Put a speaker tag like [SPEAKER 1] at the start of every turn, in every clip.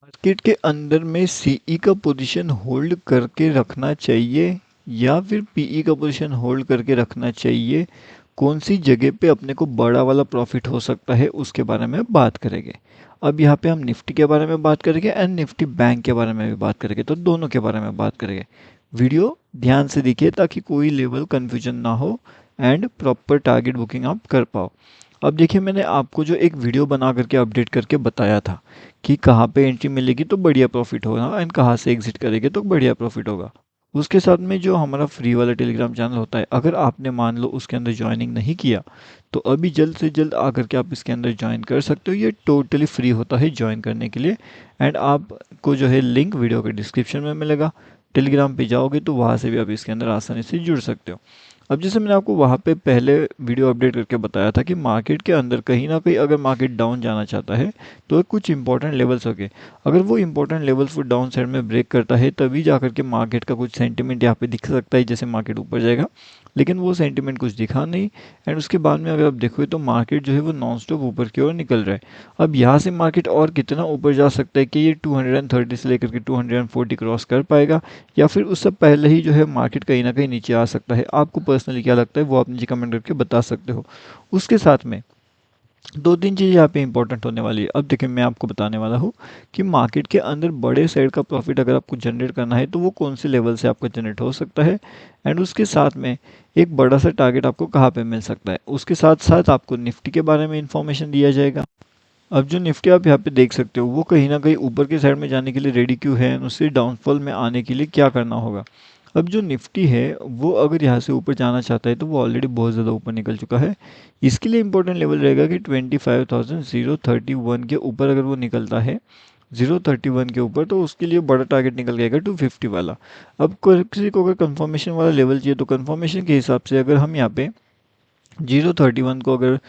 [SPEAKER 1] Market के अंदर में सीई का पोजीशन होल्ड करके रखना चाहिए या फिर पीई का पोजीशन होल्ड करके रखना चाहिए। कौन सी जगह पे अपने को बड़ा वाला प्रॉफिट हो सकता है उसके बारे में बात करेंगे। अब यहाँ पे हम निफ्टी के बारे में बात करेंगे एंड निफ्टी बैंक के बारे में भी बात करेंगे, तो दोनों के बारे में बात करेंगे। वीडियो ध्यान से देखिए ताकि कोई लेवल कन्फ्यूजन ना हो एंड प्रॉपर टारगेट बुकिंग आप कर पाओ। अब देखिए, मैंने आपको जो एक वीडियो बना करके अपडेट करके बताया था कि कहाँ पे एंट्री मिलेगी तो बढ़िया प्रॉफिट होगा एंड कहाँ से एग्जिट करेंगे तो बढ़िया प्रॉफिट होगा। उसके साथ में जो हमारा फ्री वाला टेलीग्राम चैनल होता है, अगर आपने मान लो उसके अंदर ज्वाइनिंग नहीं किया तो अभी जल्द से जल्द आकर के आप इसके अंदर ज्वाइन कर सकते हो। ये टोटली फ्री होता है ज्वाइन करने के लिए एंड आपको जो है लिंक वीडियो के डिस्क्रिप्शन में मिलेगा। टेलीग्राम पे जाओगे तो वहाँ से भी आप इसके अंदर आसानी से जुड़ सकते हो। अब जैसे मैंने आपको वहाँ पे पहले वीडियो अपडेट करके बताया था कि मार्केट के अंदर कहीं ना कहीं अगर मार्केट डाउन जाना चाहता है तो कुछ इंपॉर्टेंट लेवल्स होंगे। अगर वो इंपॉर्टेंट लेवल्स वो डाउन साइड में ब्रेक करता है तभी जाकर के मार्केट का कुछ सेंटिमेंट यहाँ पे दिख सकता है, जैसे मार्केट ऊपर जाएगा। लेकिन वो सेंटिमेंट कुछ दिखा नहीं एंड उसके बाद में अगर आप देखोगे तो मार्केट जो है वो नॉन स्टॉप ऊपर की ओर निकल रहा है। अब यहाँ से मार्केट और कितना ऊपर जा सकता है कि ये 230 से लेकर के 240 क्रॉस कर पाएगा या फिर उससे पहले ही जो है मार्केट कहीं ना कहीं नीचे आ सकता है। आपको पर्सनली क्या लगता है वो आप नीचे कमेंट करके बता सकते हो। उसके साथ में दो तीन चीज़ यहाँ पे इंपॉर्टेंट होने वाली है। अब देखिए, मैं आपको बताने वाला हूँ कि मार्केट के अंदर बड़े साइड का प्रॉफिट अगर आपको जनरेट करना है तो वो कौन से लेवल से आपका जनरेट हो सकता है एंड उसके साथ में एक बड़ा सा टारगेट आपको कहाँ पे मिल सकता है। उसके साथ साथ आपको निफ्टी के बारे में इंफॉर्मेशन दिया जाएगा। अब जो निफ्टी आप यहाँ पे देख सकते हो वो कहीं ना कहीं ऊपर के साइड में जाने के लिए रेडी क्यों है, उससे डाउनफॉल में आने के लिए क्या करना होगा। अब जो निफ्टी है वो अगर यहाँ से ऊपर जाना चाहता है तो वो ऑलरेडी बहुत ज़्यादा ऊपर निकल चुका है। इसके लिए इंपॉर्टेंट लेवल रहेगा कि 25,031 के ऊपर अगर वो निकलता है 031 के ऊपर, तो उसके लिए बड़ा टारगेट निकल जाएगा 250 वाला। अब किसी को अगर कंफर्मेशन वाला लेवल चाहिए तो कंफर्मेशन के हिसाब से अगर हम यहाँ पे 031 को अगर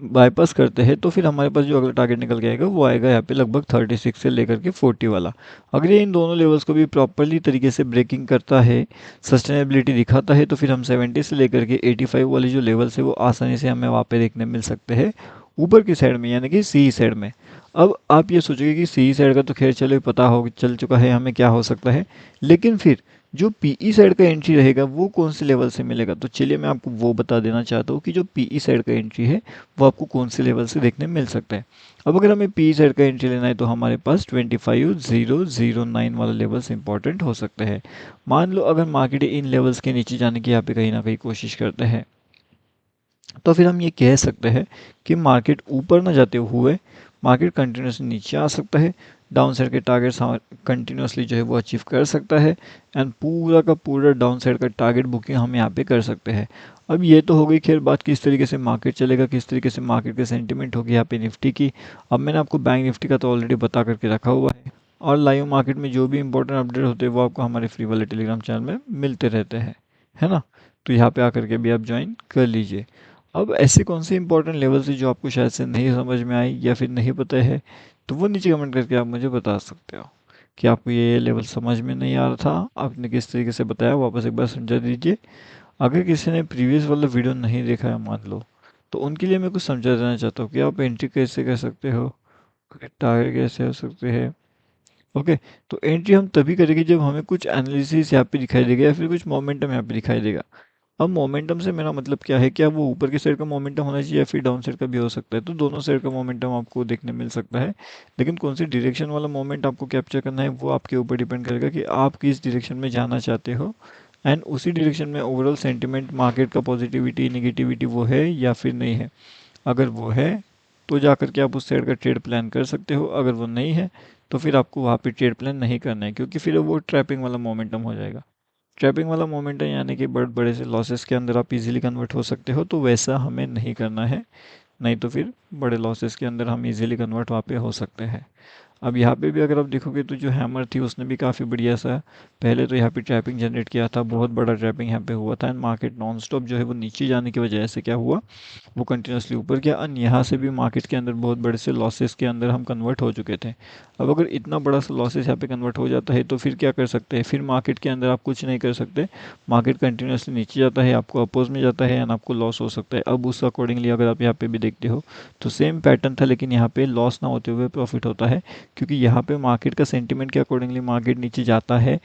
[SPEAKER 1] बाईपास करते हैं तो फिर हमारे पास जो अगला टारगेट निकल के आएगा वो आएगा यहाँ पे लगभग 36 से लेकर के 40 वाला। अगर ये इन दोनों लेवल्स को भी प्रॉपरली तरीके से ब्रेकिंग करता है, सस्टेनेबिलिटी दिखाता है, तो फिर हम 70 से लेकर के 85 वाले जो लेवल्स है वो आसानी से हमें वहाँ पे देखने मिल सकते हैं ऊपर की साइड में, यानी कि सी साइड में। अब आप ये सोचोगे कि सी साइड का तो खैर चलो पता हो चल चुका है हमें क्या हो सकता है, लेकिन फिर जो पीई साइड का एंट्री रहेगा वो कौन से लेवल से मिलेगा। तो चलिए मैं आपको वो बता देना चाहता हूँ कि जो पीई साइड का एंट्री है वो आपको कौन से लेवल से देखने मिल सकता है। अब अगर हमें पीई साइड का एंट्री लेना है तो हमारे पास 25,009 वाला लेवल्स इंपॉर्टेंट हो सकते हैं। मान लो अगर मार्केट इन लेवल्स के नीचे जाने की यहाँ पे कहीं ना कहीं कोशिश करते हैं तो फिर हम ये कह सकते हैं कि मार्केट ऊपर ना जाते हुए मार्केट कंटिन्यूसली नीचे आ सकता है। डाउन साइड के टारगेट्स कंटिन्यूसली जो है वो अचीव कर सकता है एंड पूरा का पूरा डाउन साइड का टारगेट बुकिंग हम यहाँ पे कर सकते हैं। अब ये तो हो गई खैर बात किस तरीके से मार्केट चलेगा, किस तरीके से मार्केट के सेंटिमेंट होगी यहाँ पे निफ्टी की। अब मैंने आपको बैंक निफ्टी का तो ऑलरेडी बता करके रखा हुआ है और लाइव मार्केट में जो भी इंपॉर्टेंट अपडेट होते हैं वो आपको हमारे फ्री वाले टेलीग्राम चैनल में मिलते रहते हैं, है ना। तो यहाँ पे आकर के भी आप ज्वाइन कर लीजिए। अब ऐसे कौन से इंपॉर्टेंट लेवल्स है जो आपको शायद से नहीं समझ में आई या फिर नहीं पता है, तो वो नीचे कमेंट करके आप मुझे बता सकते हो कि आपको ये लेवल समझ में नहीं आ रहा था, आपने किस तरीके से बताया, वापस एक बार समझा दीजिए। अगर किसी ने प्रीवियस वाला वीडियो नहीं देखा है मान लो, तो उनके लिए मैं कुछ समझा देना चाहता हूँ कि आप एंट्री कैसे कर सकते हो, टारगेट कैसे हो सकते हैं। ओके, तो एंट्री हम तभी करेंगे जब हमें कुछ एनालिसिस यहाँ पे दिखाई देगा या फिर कुछ मोमेंटम यहाँ पे दिखाई देगा। अब मोमेंटम से मेरा मतलब क्या है, क्या वो ऊपर की साइड का मोमेंटम होना चाहिए या फिर डाउन साइड का भी हो सकता है। तो दोनों साइड का मोमेंटम आपको देखने मिल सकता है, लेकिन कौन सी डायरेक्शन वाला मोमेंट आपको कैप्चर करना है वो आपके ऊपर डिपेंड करेगा कि आप किस डायरेक्शन में जाना चाहते हो एंड उसी डायरेक्शन में ओवरऑल सेंटिमेंट मार्केट का पॉजिटिविटी नेगेटिविटी वो है या फिर नहीं है। अगर वो है तो जा कर के आप उस साइड का ट्रेड प्लान कर सकते हो, अगर वो नहीं है तो फिर आपको वहाँ पे ट्रेड प्लान नहीं करना है, क्योंकि फिर वो ट्रैपिंग वाला मोमेंटम हो जाएगा। ट्रैपिंग वाला मोमेंट है यानी कि बड़े बड़े से लॉसेस के अंदर आप इजीली कन्वर्ट हो सकते हो, तो वैसा हमें नहीं करना है। नहीं तो फिर बड़े लॉसेस के अंदर हम इजीली कन्वर्ट वहाँ पे हो सकते हैं। अब यहाँ पे भी अगर आप देखोगे तो जो हैमर थी उसने भी काफ़ी बढ़िया सा पहले तो यहाँ पे ट्रैपिंग जनरेट किया था, बहुत बड़ा ट्रैपिंग यहाँ पे हुआ था एंड मार्केट नॉन स्टॉप जो है वो नीचे जाने की वजह से क्या हुआ, वो कंटिन्यूसली ऊपर गया एंड यहाँ से भी मार्केट के अंदर बहुत बड़े से लॉसेस के अंदर हम कन्वर्ट हो चुके थे। अब अगर इतना बड़ा सा लॉसेस यहाँ पे कन्वर्ट हो जाता है तो फिर क्या कर सकते हैं, फिर मार्केट के अंदर आप कुछ नहीं कर सकते। मार्केट कंटिन्यूसली नीचे जाता है, आपको अपोज में जाता है एंड आपको लॉस हो सकता है। अब उस अकॉर्डिंगली अगर आप यहाँ पे भी देखते हो तो सेम पैटर्न था, लेकिन यहाँ पे लॉस ना होते हुए प्रॉफिट होता है, क्योंकि यहाँ पे मार्केट का सेंटिमेंट के अकॉर्डिंगली मार्केट नीचे जाता है,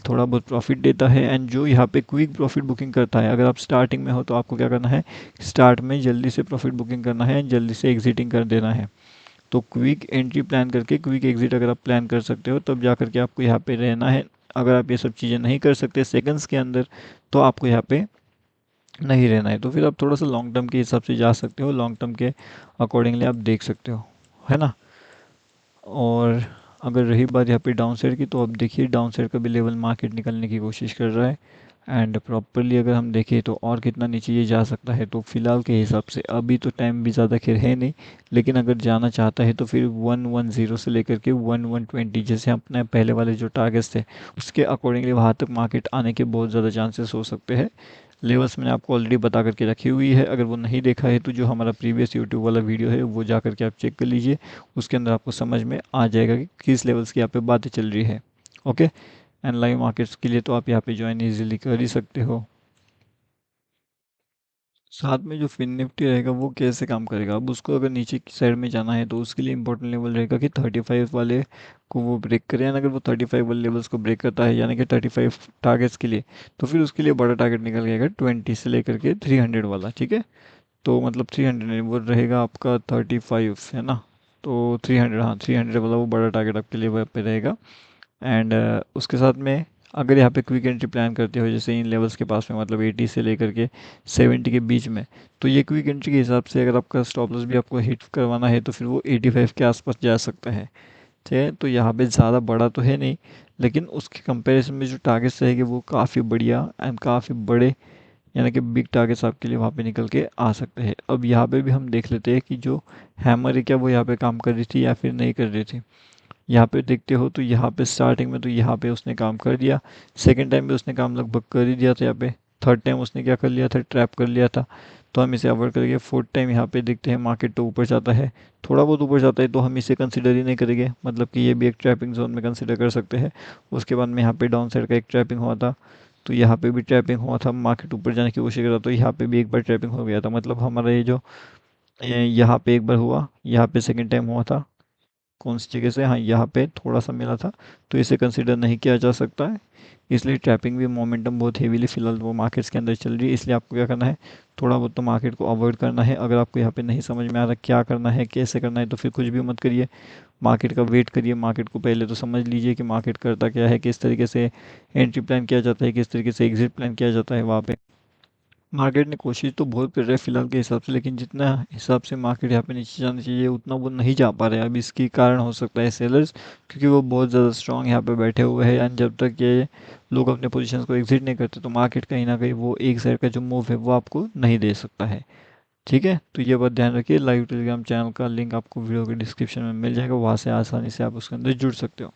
[SPEAKER 1] थोड़ा बहुत प्रॉफिट देता है। एंड जो यहाँ पे क्विक प्रॉफिट बुकिंग करता है, अगर आप स्टार्टिंग में हो तो आपको क्या करना है, स्टार्ट में जल्दी से प्रॉफिट बुकिंग करना है एंड जल्दी से एग्जिटिंग कर देना है। तो क्विक एंट्री प्लान करके क्विक एग्जिट अगर आप प्लान कर सकते हो तब जा करके आपको यहाँ पे रहना है। अगर आप ये सब चीज़ें नहीं कर सकते सेकंड्स के अंदर तो आपको यहाँ पे नहीं रहना है। तो फिर आप थोड़ा सा लॉन्ग टर्म के हिसाब से जा सकते हो, लॉन्ग टर्म के अकॉर्डिंगली आप देख सकते हो, है ना। और अगर रही बात यहाँ पे डाउन साइड की, तो अब देखिए डाउन साइड का भी लेवल मार्केट निकलने की कोशिश कर रहा है। एंड प्रॉपरली अगर हम देखें तो और कितना नीचे ये जा सकता है, तो फिलहाल के हिसाब से अभी तो टाइम भी ज़्यादा खैर है नहीं, लेकिन अगर जाना चाहता है तो फिर 110 से लेकर के 1120 जैसे अपने पहले वाले जो टारगेट्स थे उसके अकॉर्डिंगली वहाँ तक मार्केट आने के बहुत ज़्यादा चांसेस हो सकते हैं। लेवल्स मैंने आपको ऑलरेडी बता करके रखी हुई है, अगर वो नहीं देखा है तो जो हमारा प्रीवियस यूट्यूब वाला वीडियो है वो जा करके आप चेक कर लीजिए, उसके अंदर आपको समझ में आ जाएगा कि किस लेवल्स की यहाँ पे बातें चल रही है। ओके, एंड लाइव मार्केट्स के लिए तो आप यहाँ पे ज्वाइन इजीली कर ही सकते हो। साथ में जो फिन निफ्टी रहेगा वो कैसे काम करेगा, अब उसको अगर नीचे की साइड में जाना है तो उसके लिए इंपॉर्टेंट लेवल रहेगा कि 35 वाले को वो ब्रेक करे। यानी अगर वो 35 वाले लेवल्स को ब्रेक करता है यानी कि 35 टारगेट्स के लिए, तो फिर उसके लिए बड़ा टारगेट निकल जाएगा 20 से लेकर के 300 वाला, ठीक है। तो मतलब 300 वो रहेगा आपका 35, है ना। तो 300, हाँ 300 वाला वो बड़ा टारगेट आपके लिए वहाँ पे रहेगा। एंड उसके साथ में अगर यहाँ पे क्विक एंट्री प्लान करते हो जैसे इन लेवल्स के पास में, मतलब 80 से लेकर के 70 के बीच में, तो ये क्विक एंट्री के हिसाब से अगर आपका स्टॉप लॉस भी आपको हिट करवाना है तो फिर वो 85 के आसपास जा सकता है, ठीक है। तो यहाँ पे ज़्यादा बड़ा तो है नहीं, लेकिन उसके कंपैरिजन में जो टारगेट्स रहेंगे वो काफ़ी बढ़िया एंड काफ़ी बड़े, यानी कि बिग टारगेट्स आपके लिए वहाँ पे निकल के आ सकते हैं। अब यहाँ पे भी हम देख लेते हैं कि जो हैमर है क्या वो यहाँ पे काम कर रही थी या फिर नहीं कर रही थी। यहाँ पे देखते हो तो यहाँ पे स्टार्टिंग में तो यहाँ पे उसने काम कर दिया, सेकंड टाइम भी उसने काम लगभग कर ही दिया था यहाँ पे, थर्ड टाइम उसने क्या कर लिया था, ट्रैप कर लिया था। तो हम इसे अवॉइड करेंगे। फोर्थ टाइम यहाँ पे देखते हैं मार्केट तो ऊपर जाता है, थोड़ा बहुत ऊपर जाता है तो हम इसे कंसिडर ही नहीं करेंगे, मतलब कि ये भी एक ट्रैपिंग जोन में कंसिडर कर सकते हैं। उसके बाद में यहाँ पे डाउन साइड का एक ट्रैपिंग हुआ था, तो यहाँ पे भी ट्रैपिंग हुआ था, मार्केट ऊपर जाने की कोशिश कर रहा था, तो यहाँ पे भी एक बार ट्रैपिंग हो गया था। मतलब हमारा ये जो यहाँ पे एक बार हुआ, यहाँ पे सेकेंड टाइम हुआ था, कौन सी जगह से, हाँ यहाँ पे थोड़ा सा मिला था, तो इसे कंसिडर नहीं किया जा सकता है। इसलिए ट्रैपिंग भी मोमेंटम बहुत हेवीली फिलहाल वो मार्केट्स के अंदर चल रही है, इसलिए आपको क्या करना है, थोड़ा बहुत तो मार्केट को अवॉइड करना है। अगर आपको यहाँ पे नहीं समझ में आ रहा क्या करना है कैसे करना है तो फिर कुछ भी मत करिए, मार्केट का वेट करिए। मार्केट को पहले तो समझ लीजिए कि मार्केट करता क्या है, किस तरीके से एंट्री प्लान किया जाता है, किस तरीके से एग्जिट प्लान किया जाता है वहाँ पे। मार्केट ने कोशिश तो बहुत कर रहा है फिलहाल के हिसाब से, लेकिन जितना हिसाब से मार्केट यहाँ पे नीचे जाना चाहिए उतना वो नहीं जा पा रहा है। अब इसकी कारण हो सकता है सेलर्स, क्योंकि वो बहुत ज़्यादा स्ट्रांग यहाँ पे बैठे हुए हैं एंड जब तक ये लोग अपने पोजीशंस को एग्जिट नहीं करते तो मार्केट कहीं ना कहीं वो एक साइड का जो मूव है वो आपको नहीं दे सकता है, ठीक है। तो ये बात ध्यान रखिए। लाइव टेलीग्राम चैनल का लिंक आपको वीडियो के डिस्क्रिप्शन में मिल जाएगा, वहाँ से आसानी से आप उसके अंदर जुड़ सकते हो।